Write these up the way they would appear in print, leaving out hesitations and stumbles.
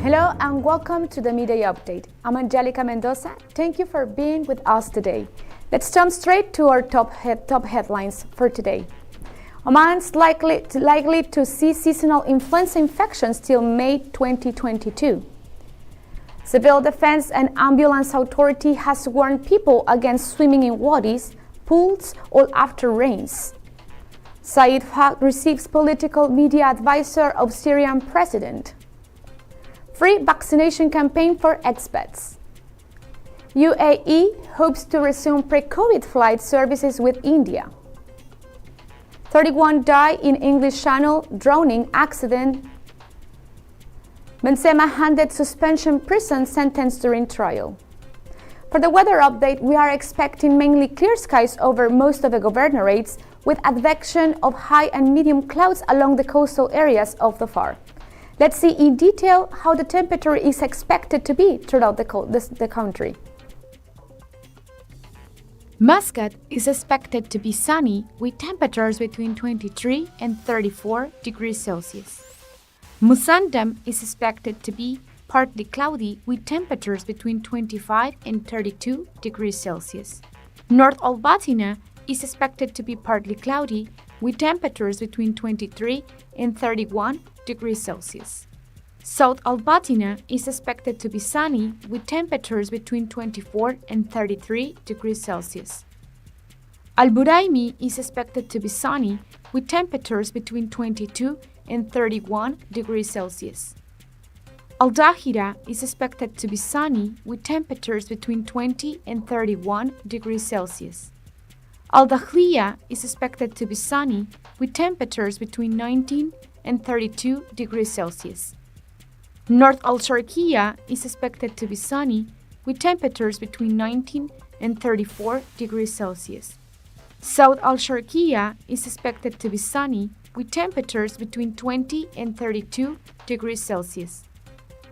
Hello and welcome to the Midday Update. I'm Angelica Mendoza. Thank you for being with us today. Let's jump straight to our top headlines for today. Oman's likely to see seasonal influenza infections till May 2022. Civil Defense and Ambulance Authority has warned people against swimming in wadis, pools, or after rains. Said Fahd receives political media advisor of Syrian president. Free vaccination campaign for expats. UAE hopes to resume pre-COVID flight services with India. 31 die in English Channel drowning accident. Benzema handed suspension prison sentence during trial. For the weather update, we are expecting mainly clear skies over most of the governorates, with advection of high and medium clouds along the coastal areas of the FAR. Let's see in detail how the temperature is expected to be throughout the country. Muscat is expected to be sunny with temperatures between 23 and 34 degrees Celsius. Musandam is expected to be partly cloudy with temperatures between 25 and 32 degrees Celsius. North Al-Batina is expected to be partly cloudy with temperatures between 23 and 31 degrees Celsius. South Al-Batina is expected to be sunny with temperatures between 24 and 33 degrees Celsius. Al-Buraimi is expected to be sunny with temperatures between 22 and 31 degrees Celsius. Al-Dahira is expected to be sunny with temperatures between 20 and 31 degrees Celsius. Al-Dakhliya is expected to be sunny with temperatures between 19 and 32 degrees Celsius. North Al-Sharqiya is expected to be sunny with temperatures between 19 and 34 degrees Celsius. South Al-Sharqiya is expected to be sunny with temperatures between 20 and 32 degrees Celsius.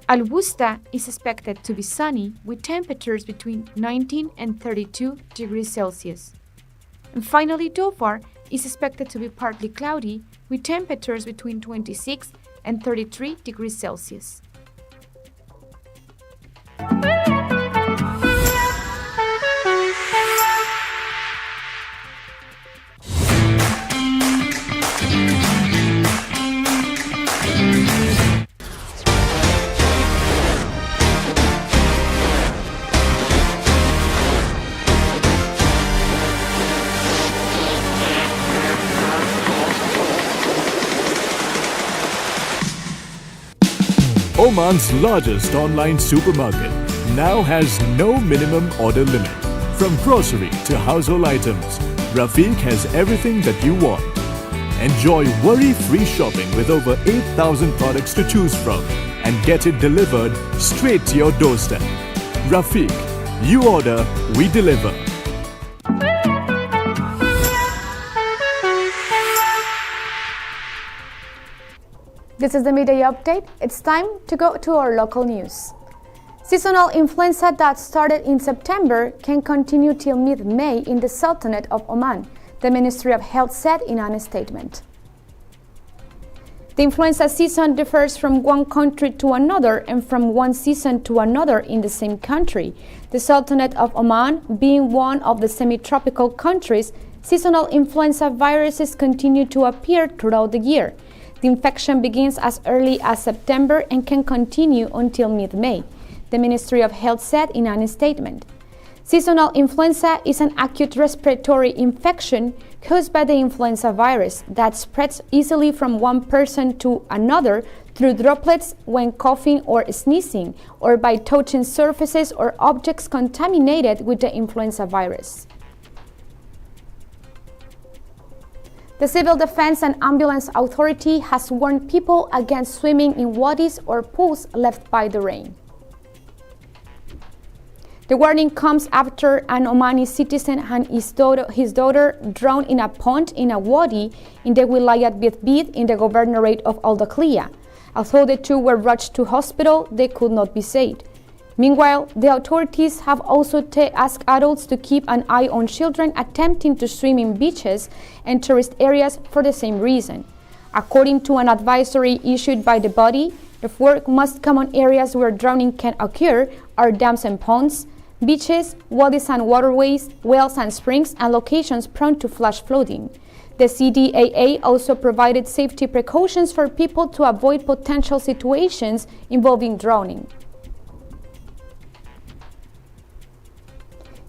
Al-Wusta is expected to be sunny with temperatures between 19 and 32 degrees Celsius. And finally, Dhofar is expected to be partly cloudy with temperatures between 26 and 33 degrees Celsius. Oman's largest online supermarket now has no minimum order limit. From grocery to household items, Rafiq has everything that you want. Enjoy worry-free shopping with over 8,000 products to choose from and get it delivered straight to your doorstep. Rafiq, you order, we deliver. This is the Midday Update. It's time to go to our local news. Seasonal influenza that started in September can continue till mid-May in the Sultanate of Oman, the Ministry of Health said in a statement. The influenza season differs from one country to another and from one season to another in the same country. The Sultanate of Oman, being one of the semi-tropical countries, seasonal influenza viruses continue to appear throughout the year. The infection begins as early as September and can continue until mid-May, the Ministry of Health said in a statement. Seasonal influenza is an acute respiratory infection caused by the influenza virus that spreads easily from one person to another through droplets when coughing or sneezing, or by touching surfaces or objects contaminated with the influenza virus. The Civil Defense and Ambulance Authority has warned people against swimming in wadis or pools left by the rain. The warning comes after an Omani citizen and his daughter drowned in a pond in a wadi in the Wilayat Bid in the governorate of Al-Dakhliya. Although the two were rushed to hospital, they could not be saved. Meanwhile, the authorities have also asked adults to keep an eye on children attempting to swim in beaches and tourist areas for the same reason. According to an advisory issued by the body, the four most common areas where drowning can occur are dams and ponds, beaches, bodies and waterways, wells and springs, and locations prone to flash flooding. The CDAA also provided safety precautions for people to avoid potential situations involving drowning.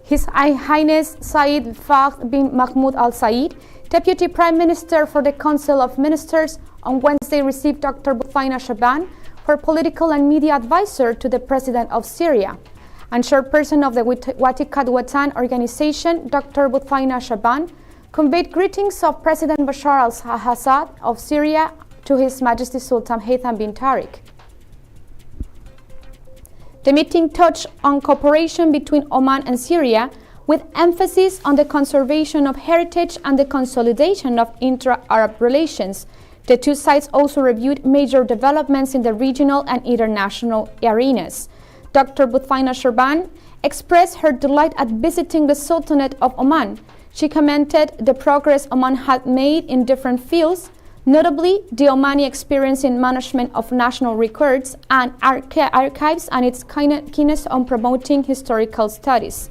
His Highness Saeed Fahd bin Mahmoud Al Saeed, Deputy Prime Minister for the Council of Ministers, on Wednesday received Dr. Buthaina Shaban for political and media advisor to the President of Syria. And chairperson of the Watikat Watan organization, Dr. Buthaina Shaban, conveyed greetings of President Bashar al-Assad of Syria to His Majesty Sultan Haytham bin Tariq. The meeting touched on cooperation between Oman and Syria, with emphasis on the conservation of heritage and the consolidation of intra-Arab relations. The two sides also reviewed major developments in the regional and international arenas. Dr. Buthaina Shaban expressed her delight at visiting the Sultanate of Oman. She commented the progress Oman had made in different fields, notably the Omani experience in management of national records and archives and its keenness on promoting historical studies.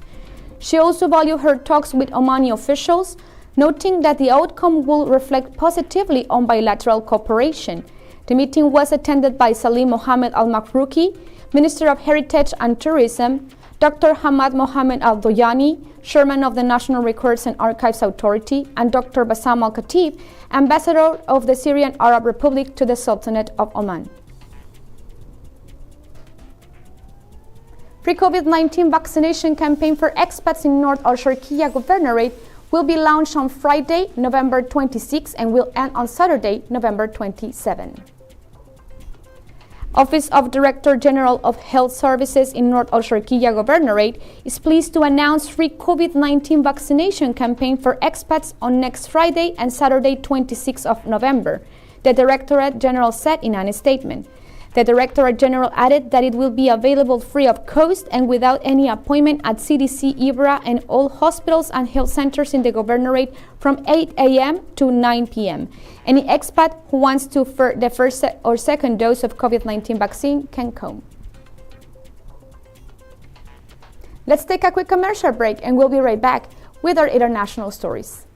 She also valued her talks with Omani officials, noting that the outcome will reflect positively on bilateral cooperation. The meeting was attended by Salim Mohammed Al-Makrouki, Minister of Heritage and Tourism, Dr. Hamad Mohammed Al-Doyani, Chairman of the National Records and Archives Authority, and Dr. Bassam Al-Khatib, Ambassador of the Syrian Arab Republic to the Sultanate of Oman. Pre-COVID-19 vaccination campaign for expats in North Al-Sharqiya Governorate will be launched on Friday, November 26 and will end on Saturday, November 27. Office of Director General of Health Services in North Al-Sharqiya Governorate is pleased to announce free COVID-19 vaccination campaign for expats on next Friday and Saturday, 26th of November, the Directorate General said in a statement. The Directorate General added that it will be available free of cost and without any appointment at CDC Ibra and all hospitals and health centers in the Governorate from 8 a.m. to 9 p.m. Any expat who wants to the first or second dose of COVID-19 vaccine can come. Let's take a quick commercial break and we'll be right back with our international stories.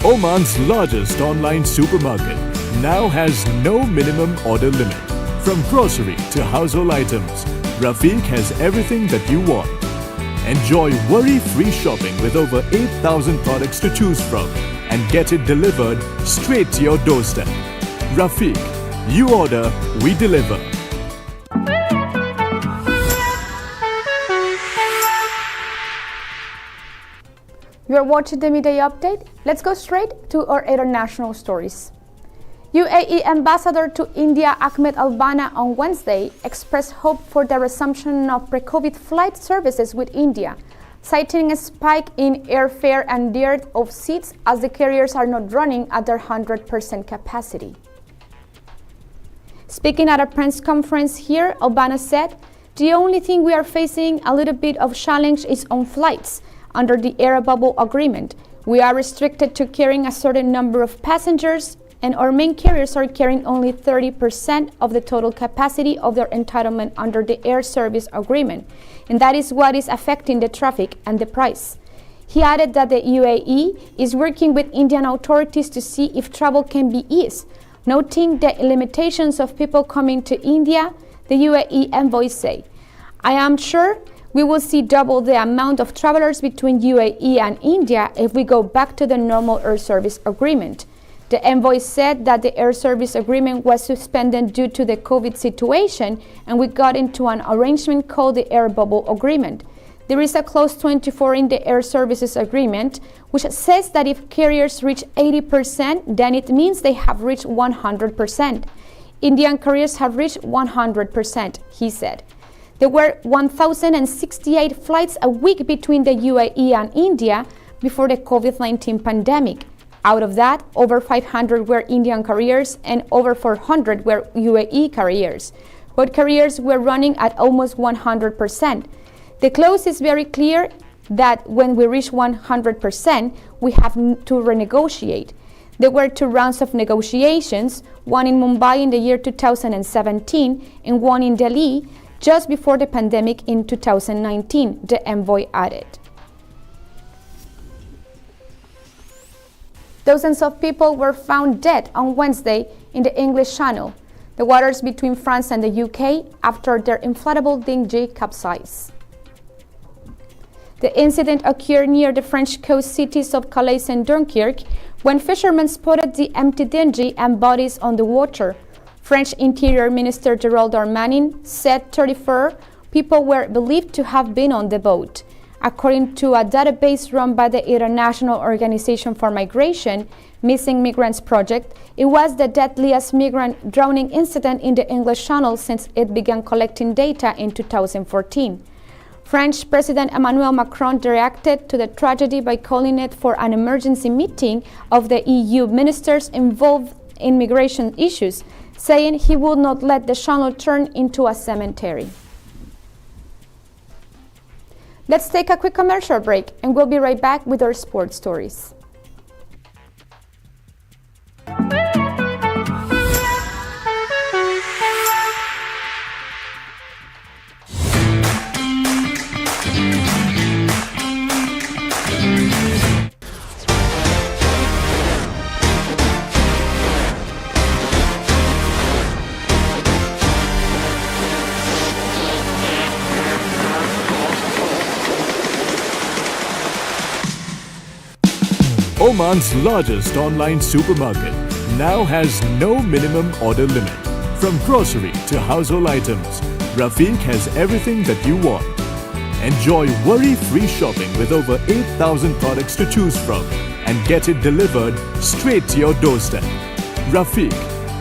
Oman's largest online supermarket now has no minimum order limit. From grocery to household items, Rafiq has everything that you want. Enjoy worry-free shopping with over 8,000 products to choose from and get it delivered straight to your doorstep. Rafiq, you order, we deliver. You are watching the Midday Update. Let's go straight to our international stories. UAE Ambassador to India Ahmed Al-Bana on Wednesday expressed hope for the resumption of pre-COVID flight services with India, citing a spike in airfare and dearth of seats as the carriers are not running at their 100% capacity. Speaking at a press conference here, Al-Bana said, "The only thing we are facing a little bit of challenge is on flights. Under the air bubble agreement, we are restricted to carrying a certain number of passengers, and our main carriers are carrying only 30% of the total capacity of their entitlement under the air service agreement, and that is what is affecting the traffic and the price." He added that the UAE is working with Indian authorities to see if travel can be eased, noting the limitations of people coming to India. The UAE envoy said, "I am sure we will see double the amount of travelers between UAE and India if we go back to the normal air service agreement." The envoy said that the air service agreement was suspended due to the COVID situation, and we got into an arrangement called the air bubble agreement. There is a clause 24 in the Air Services Agreement, which says that if carriers reach 80%, then it means they have reached 100%. Indian carriers have reached 100%, he said. There were 1,068 flights a week between the UAE and India before the COVID-19 pandemic. Out of that, over 500 were Indian carriers and over 400 were UAE carriers. Both carriers were running at almost 100%. The clause is very clear that when we reach 100%, we have to renegotiate. There were 2 rounds of negotiations, one in Mumbai in the year 2017 and one in Delhi just before the pandemic in 2019, the envoy added. Dozens of people were found dead on Wednesday in the English Channel, the waters between France and the UK, after their inflatable dinghy capsized. The incident occurred near the French coast cities of Calais and Dunkirk when fishermen spotted the empty dinghy and bodies on the water. French Interior Minister Gerald Darmanin said 34 people were believed to have been on the boat. According to a database run by the International Organization for Migration, Missing Migrants Project, it was the deadliest migrant drowning incident in the English Channel since it began collecting data in 2014. French President Emmanuel Macron reacted to the tragedy by calling it for an emergency meeting of the EU ministers involved in migration issues, saying he would not let the Channel turn into a cemetery. Let's take a quick commercial break and we'll be right back with our sports stories. Oman's largest online supermarket now has no minimum order limit. From grocery to household items, Rafiq has everything that you want. Enjoy worry-free shopping with over 8,000 products to choose from and get it delivered straight to your doorstep. Rafiq,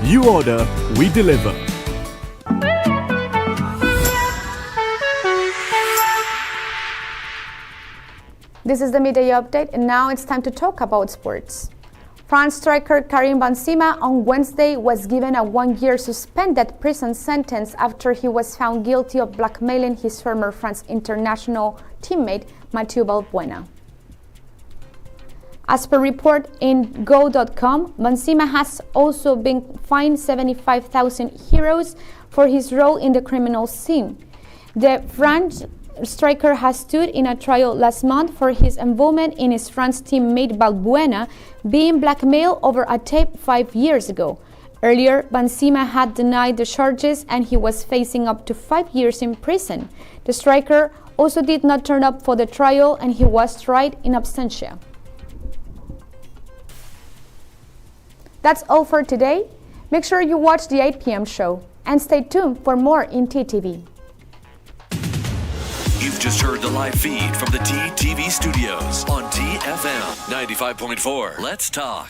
you order, we deliver. This is the Midday Update, and now it's time to talk about sports. France striker Karim Benzema on Wednesday was given a 1-year suspended prison sentence after he was found guilty of blackmailing his former France international teammate Mathieu Valbuena. As per report in Go.com, Benzema has also been fined 75,000 euros for his role in the criminal scene. The French striker has stood in a trial last month for his involvement in his France teammate Valbuena being blackmailed over a tape 5 years ago. Earlier, Benzema had denied the charges and he was facing up to 5 years in prison. The striker also did not turn up for the trial and he was tried in absentia. That's all for today. Make sure you watch the 8 p.m. show and stay tuned for more in TTV. You've just heard the live feed from the TTV studios on TFM 95.4. Let's talk.